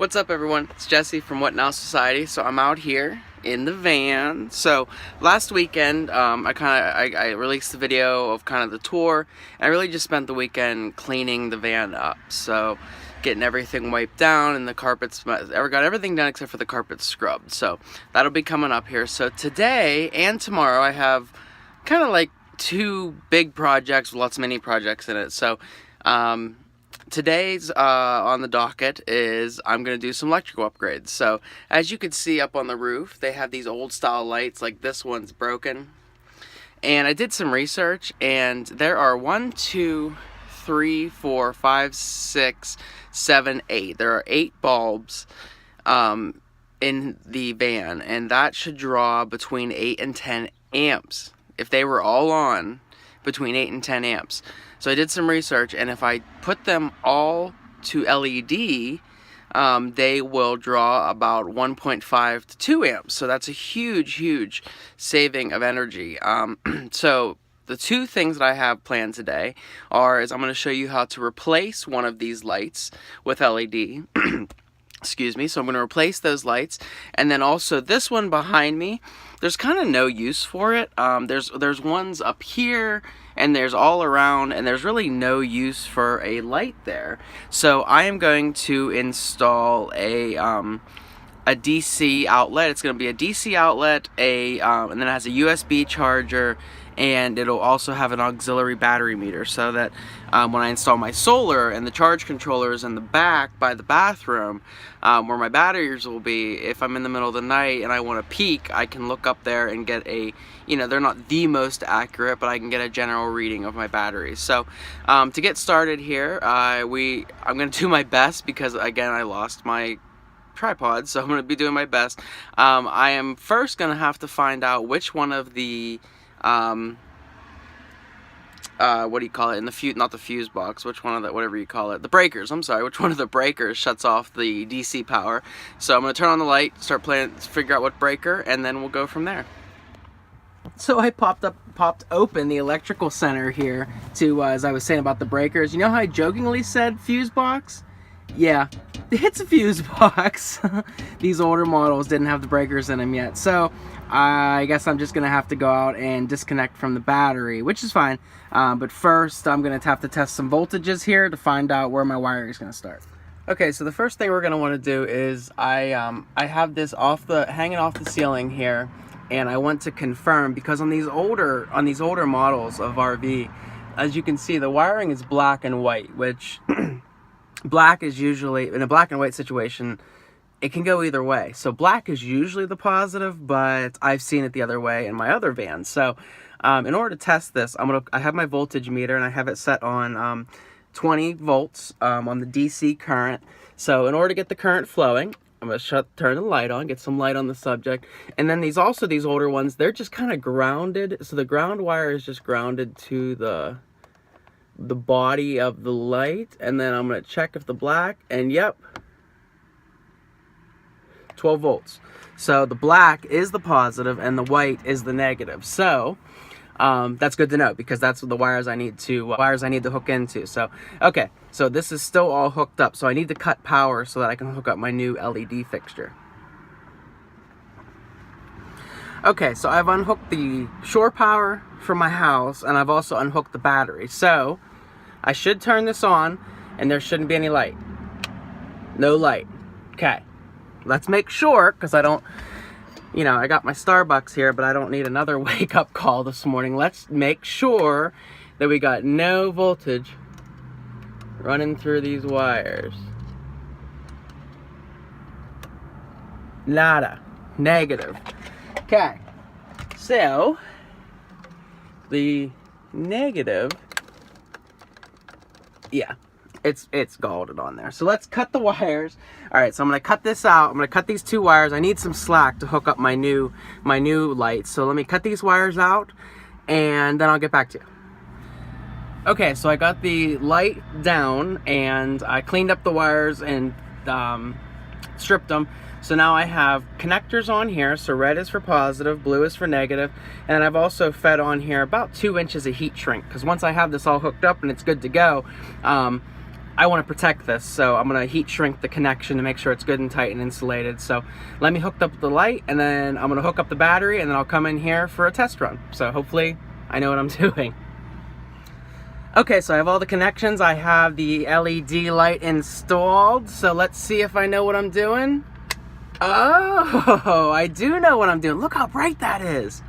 What's up, everyone? It's Jesse from What Now Society. So I'm out here in the van. So last weekend, I released the video of kind of the tour, and I really just spent the weekend cleaning the van up. So getting everything wiped down and the carpets, got everything done except for the carpet scrubbed. So that'll be coming up here. So today and tomorrow I have kind of like two big projects, lots of mini projects in it. So today's on the docket is I'm going to do some electrical upgrades. So as you can see up on the roof, they have these old style lights, like this one's broken. And I did some research, and there are 1, 2, 3, 4, 5, 6, 7, 8. There are 8 bulbs in the van, and that should draw between 8 and 10 amps. If they were all on, between 8 and 10 amps. So I did some research, and if I put them all to LED, they will draw about 1.5 to 2 amps. So that's a huge saving of energy. So the two things that I have planned today is I'm going to show you how to replace one of these lights with LED. Excuse me. So I'm going to replace those lights, and then also this one behind me, there's kind of no use for it. There's ones up here, and there's all around, and there's really no use for a light there. So I am going to install a DC outlet. It's going to be a DC outlet, and then it has a USB charger, and it'll also have an auxiliary battery meter, so that when I install my solar and the charge controllers in the back by the bathroom, where my batteries will be, if I'm in the middle of the night and I want to peek, I can look up there and get a, they're not the most accurate, but I can get a general reading of my batteries. So to get started here, I'm going to do my best, because again, I lost my tripod, so I'm going to be doing my best. I am first going to have to find out which one of the what do you call it, in the not the fuse box, which one of the, whatever you call it, the breakers, I'm sorry, which one of the breakers shuts off the DC power. So I'm going to turn on the light, start playing, figure out what breaker, and then we'll go from there. So I popped open the electrical center here to, as I was saying about the breakers. You know how I jokingly said fuse box? Yeah, it's a fuse box. These older models didn't have the breakers in them yet, so I guess I'm just gonna have to go out and disconnect from the battery, which is fine. But first, I'm gonna have to test some voltages here to find out where my wiring is gonna start. Okay, so the first thing we're gonna want to do is I have this hanging off the ceiling here, and I want to confirm, because on these older models of RV, as you can see, the wiring is black and white, which black is usually, in a black and white situation, it can go either way. So black is usually the positive, but I've seen it the other way in my other vans. So in order to test this, I have my voltage meter, and I have it set on 20 volts on the DC current. So in order to get the current flowing, I'm going to turn the light on, get some light on the subject. And then these older ones, they're just kind of grounded. So the ground wire is just grounded to the body of the light, and then I'm going to check if the black, and yep, 12 volts. So the black is the positive and the white is the negative. So that's good to know, because that's the wires I need to hook into. So okay, so this is still all hooked up, so I need to cut power so that I can hook up my new LED fixture. Okay, so I've unhooked the shore power from my house, and I've also unhooked the battery. So I should turn this on, and there shouldn't be any light. No light. Okay, let's make sure, because I don't, I got my Starbucks here, but I don't need another wake-up call this morning. Let's make sure that we got no voltage running through these wires. Nada. Negative. Okay, so the negative, yeah, it's galded on there. So let's cut the wires. All right, so I'm gonna cut this out. I'm gonna cut these 2 wires. I need some slack to hook up my new lights. So let me cut these wires out, and then I'll get back to you. Okay, so I got the light down, and I cleaned up the wires and stripped them. So now I have connectors on here. So red is for positive, blue is for negative, and I've also fed on here about 2 inches of heat shrink, because once I have this all hooked up and it's good to go, I want to protect this, so I'm going to heat shrink the connection to make sure it's good and tight and insulated. So let me hook up the light, and then I'm going to hook up the battery, and then I'll come in here for a test run. So hopefully I know what I'm doing. Okay, so I have all the connections. I have the LED light installed, so let's see if I know what I'm doing. Oh, I do know what I'm doing. Look how bright that is.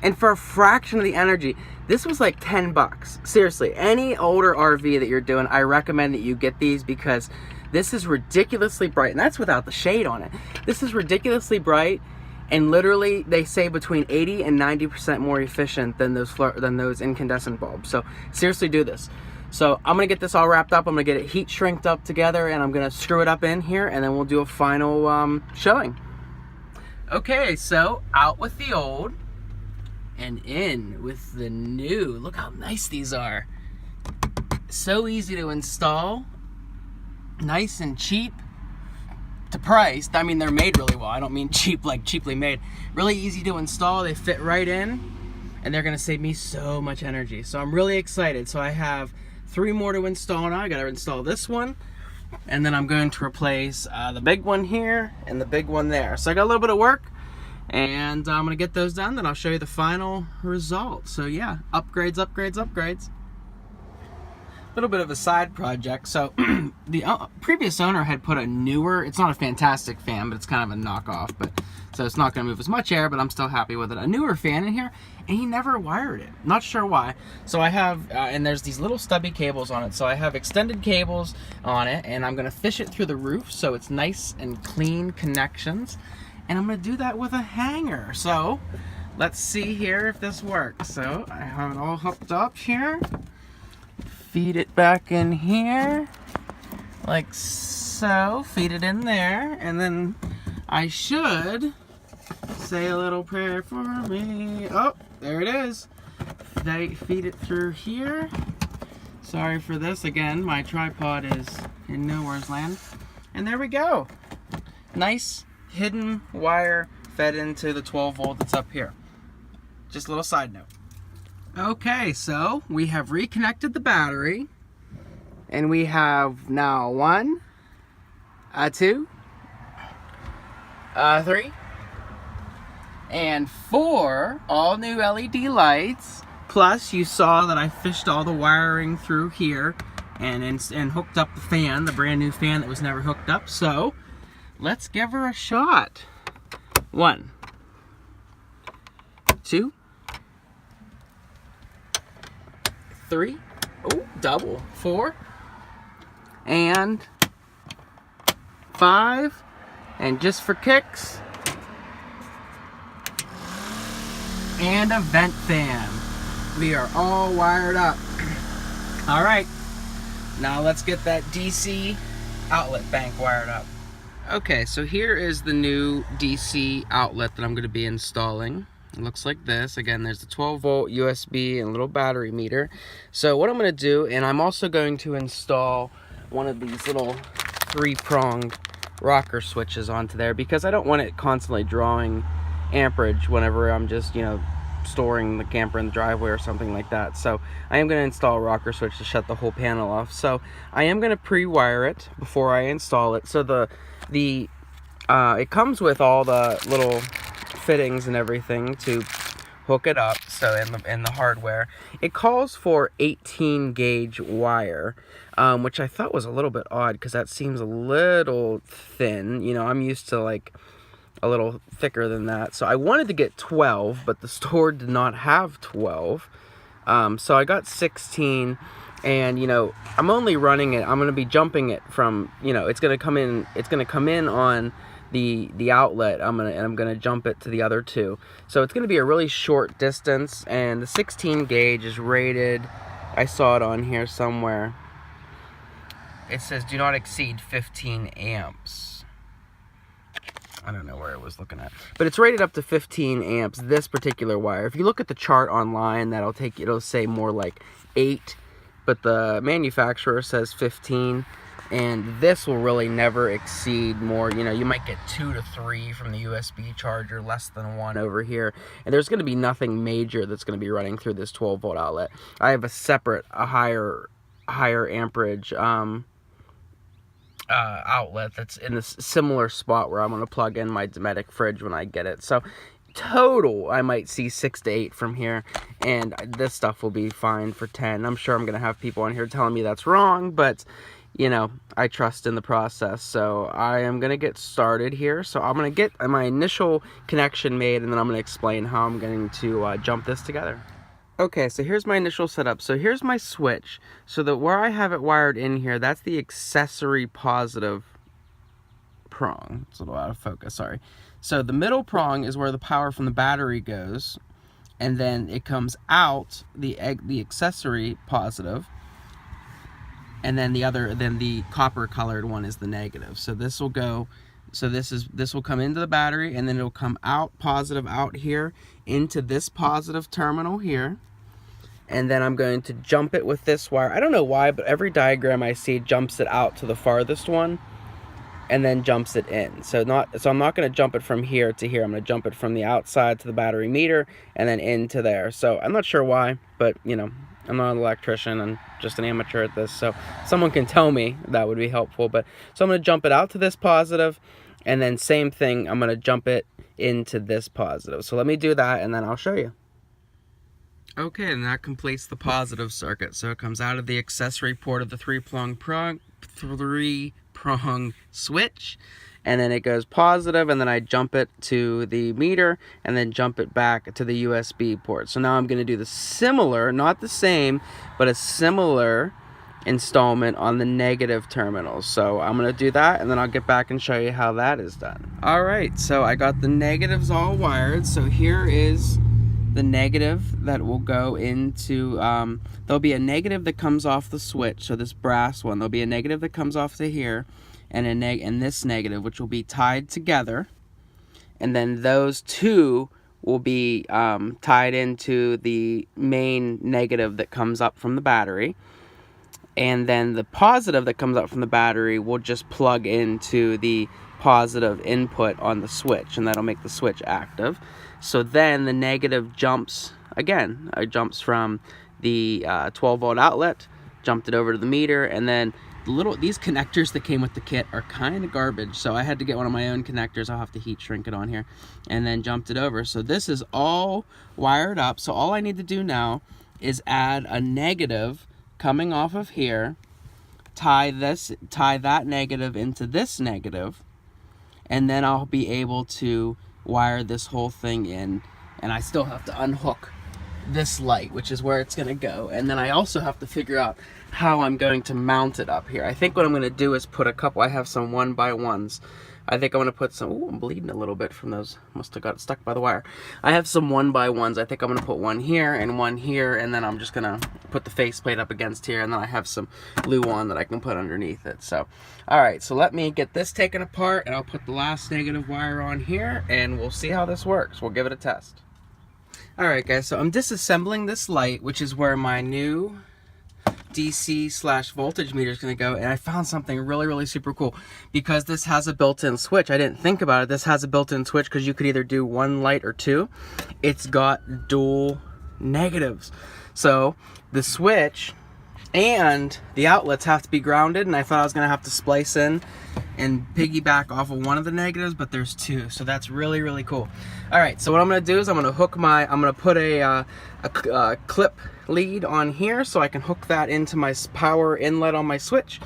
And for a fraction of the energy, this was like 10 bucks. Seriously, any older RV that you're doing, I recommend that you get these because this is ridiculously bright. And that's without the shade on it. This is ridiculously bright. And literally, they say between 80 and 90% more efficient than those incandescent bulbs. So seriously, do this. So I'm gonna get this all wrapped up. I'm gonna get it heat shrinked up together, and I'm gonna screw it up in here, and then we'll do a final showing. Okay, so out with the old, and in with the new. Look how nice these are. So easy to install, nice and cheap. To price, I mean, they're made really well. I don't mean cheap like cheaply made. Really easy to install. They fit right in, and they're gonna save me so much energy. So I'm really excited. So I have 3 more to install now. I gotta install this one, and then I'm going to replace the big one here and the big one there. So I got a little bit of work, and I'm gonna get those done. Then I'll show you the final result. So yeah, upgrades, upgrades, upgrades. Little bit of a side project. So the previous owner had put a newer, it's not a fantastic fan, but it's kind of a knockoff, but so it's not going to move as much air, but I'm still happy with it. A newer fan in here, and he never wired it. Not sure why. So I have, and there's these little stubby cables on it. So I have extended cables on it, and I'm going to fish it through the roof so it's nice and clean connections. And I'm going to do that with a hanger. So let's see here if this works. So I have it all hooked up here. Feed it back in here, like so. Feed it in there, and then I should say a little prayer for me. Oh, there it is. They feed it through here. Sorry for this again. My tripod is in nowhere's land. And there we go. Nice hidden wire fed into the 12 volt that's up here. Just a little side note. Okay, so we have reconnected the battery, and we have now 1, 2, 3, and 4 all new LED lights. Plus, you saw that I fished all the wiring through here and hooked up the fan, the brand new fan that was never hooked up. So let's give her a shot. 1, 2, 3, oh, double, 4, and 5, and just for kicks, and a vent fan. We are all wired up. All right, now let's get that DC outlet bank wired up. Okay, so here is the new DC outlet that I'm going to be installing. It looks like this. Again, there's the 12 volt USB and little battery meter. So what I'm going to do, and I'm also going to install one of these little 3-pronged rocker switches onto there because I don't want it constantly drawing amperage whenever I'm just, you know, storing the camper in the driveway or something like that. So I am going to install a rocker switch to shut the whole panel off. So I am going to pre-wire it before I install it. So it comes with all the little fittings and everything to hook it up. So in the hardware, it calls for 18 gauge wire, which I thought was a little bit odd because that seems a little thin. You know, I'm used to like a little thicker than that. So I wanted to get 12, but the store did not have 12. So I got 16, and you know, I'm only running it, I'm going to be jumping it from, you know, it's going to come in on the outlet. I'm gonna jump it to the other 2. So it's gonna be a really short distance, and the 16 gauge is rated, I saw it on here somewhere. It says do not exceed 15 amps. I don't know where I was looking at, but it's rated up to 15 amps, this particular wire. If you look at the chart online, it'll say more like 8, but the manufacturer says 15. And this will really never exceed more, you know, you might get 2 to 3 from the USB charger, less than 1 over here. And there's going to be nothing major that's going to be running through this 12 volt outlet. I have a higher higher amperage outlet that's in a similar spot where I'm going to plug in my Dometic fridge when I get it. So total, I might see 6 to 8 from here, and this stuff will be fine for 10. I'm sure I'm going to have people on here telling me that's wrong, but you know, I trust in the process. So I am going to get started here. So I'm going to get my initial connection made, and then I'm going to explain how I'm going to jump this together. Okay, so here's my initial setup. So here's my switch. So that where I have it wired in here, that's the accessory positive prong. It's a little out of focus, sorry. So the middle prong is where the power from the battery goes, and then it comes out the accessory positive, and then the copper colored one is the negative. So this will go, so this will come into the battery, and then it'll come out positive out here into this positive terminal here. And then I'm going to jump it with this wire. I don't know why, but every diagram I see jumps it out to the farthest one and then jumps it in. So I'm not going to jump it from here to here. I'm going to jump it from the outside to the battery meter and then into there. So I'm not sure why, but you know, I'm not an electrician and just an amateur at this. So someone can tell me, that would be helpful. But so I'm going to jump it out to this positive, and then same thing, I'm going to jump it into this positive. So let me do that and then I'll show you. Okay, and that completes the positive circuit. So it comes out of the accessory port of the three-prong switch, and then it goes positive, and then I jump it to the meter, and then jump it back to the USB port. So now I'm going to do the similar, not the same, but a similar installment on the negative terminals. So I'm going to do that, and then I'll get back and show you how that is done. Alright, so I got the negatives all wired. So here is the negative that will go into, there'll be a negative that comes off the switch, so this brass one, there'll be a negative that comes off to here, and this negative, which will be tied together, and then those two will be tied into the main negative that comes up from the battery, and then the positive that comes up from the battery will just plug into the positive input on the switch, and that'll make the switch active. So then the negative jumps, again, it jumps from the 12 volt outlet, jumped it over to the meter, and then these connectors that came with the kit are kind of garbage, so I had to get one of my own connectors. I'll have to heat shrink it on here, and then jumped it over. So this is all wired up, so all I need to do now is add a negative coming off of here, tie that negative into this negative, and then I'll be able to wire this whole thing in. And I still have to unhook this light, which is where it's going to go, and then I also have to figure out how I'm going to mount it up here. I think what I'm going to do is put a couple, I have some 1x1s. I think I'm going to put some, ooh, I'm bleeding a little bit from those, must have got stuck by the wire. I have some 1x1s. I think I'm going to put one here, and then I'm just going to put the faceplate up against here, and then I have some Luan that I can put underneath it. So, alright, so let me get this taken apart, and I'll put the last negative wire on here, and we'll see how this works. We'll give it a test. Alright guys, so I'm disassembling this light, which is where my new DC/voltage meter is going to go, and I found something really super cool. Because this has a built-in switch, I didn't think about it, this has a built-in switch because you could either do one light or two. It's got dual negatives. So the switch and the outlets have to be grounded, and I thought I was going to have to splice in and piggyback off of one of the negatives, but there's two, so that's really cool. Alright, so what I'm going to do is I'm going to put a clip lead on here so I can hook that into my power inlet on my switch,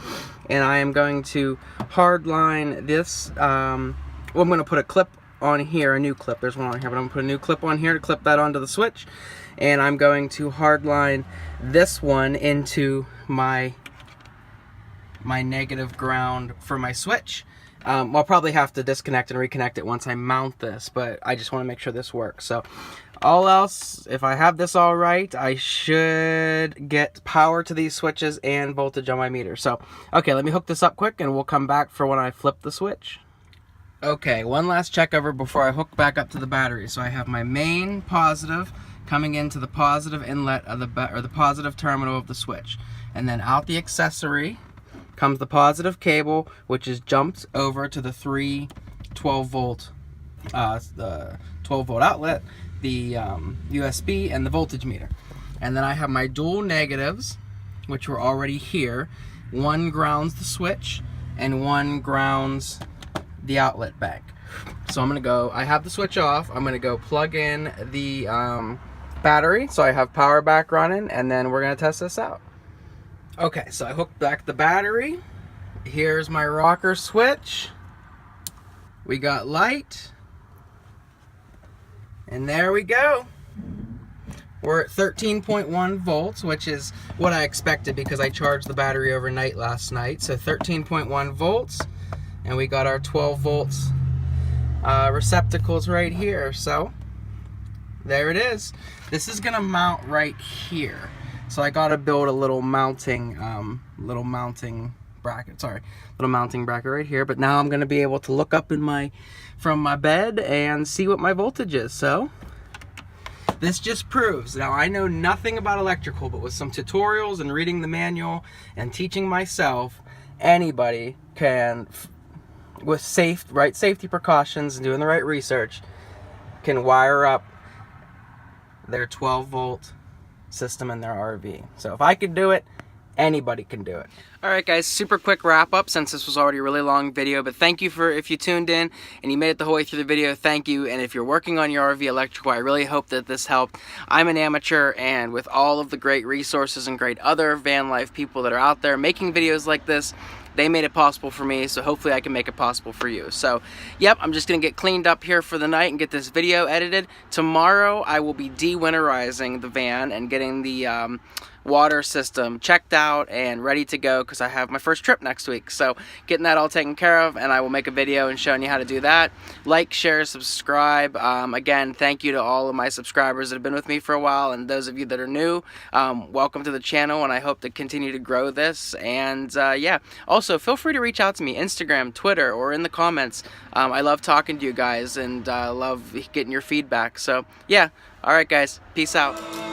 and I am going to hardline this, I'm going to put a clip on here, a new clip, there's one on here, but I'm going to put a new clip on here to clip that onto the switch, and I'm going to hardline this one into my negative ground for my switch. I'll probably have to disconnect and reconnect it once I mount this, but I just want to make sure this works. So all else, if I have this all right, I should get power to these switches and voltage on my meter. So, okay, let me hook this up quick and we'll come back for when I flip the switch. Okay, one last check over before I hook back up to the battery. So I have my main positive coming into the positive inlet of the positive terminal of the switch, and then out the accessory comes the positive cable, which is jumped over to the 12 volt outlet, the USB, and the voltage meter. And then I have my dual negatives which were already here. One grounds the switch and one grounds the outlet bank. So I'm gonna go, I have the switch off, I'm gonna go plug in the battery so I have power back running, and then we're gonna test this out. Okay, so I hooked back the battery. Here's my rocker switch. We got light. And there we go. We're at 13.1 volts, which is what I expected because I charged the battery overnight last night. So 13.1 volts, and we got our 12 volts receptacles right here. So there it is. This is gonna mount right here. So I gotta build a little mounting bracket, little mounting bracket right here. But now I'm gonna be able to look up from my bed and see what my voltage is. So this just proves, now I know nothing about electrical, but with some tutorials and reading the manual and teaching myself, anybody can, with right safety precautions and doing the right research, can wire up their 12 volt system in their RV. So if I could do it, anybody can do it. Alright guys, super quick wrap up since this was already a really long video, but thank you if you tuned in and you made it the whole way through the video, thank you. And if you're working on your RV electrical, I really hope that this helped. I'm an amateur, and with all of the great resources and great other van life people that are out there making videos like this, they made it possible for me, so hopefully I can make it possible for you. So, yep, I'm just going to get cleaned up here for the night and get this video edited. Tomorrow, I will be de-winterizing the van and getting the water system checked out and ready to go because I have my first trip next week. So, getting that all taken care of, and I will make a video and showing you how to do that. Like, share, subscribe. Again, thank you to all of my subscribers that have been with me for a while, and those of you that are new, welcome to the channel, and I hope to continue to grow this. And yeah, also feel free to reach out to me, Instagram, Twitter, or in the comments. I love talking to you guys, and love getting your feedback. So yeah, alright guys, peace out.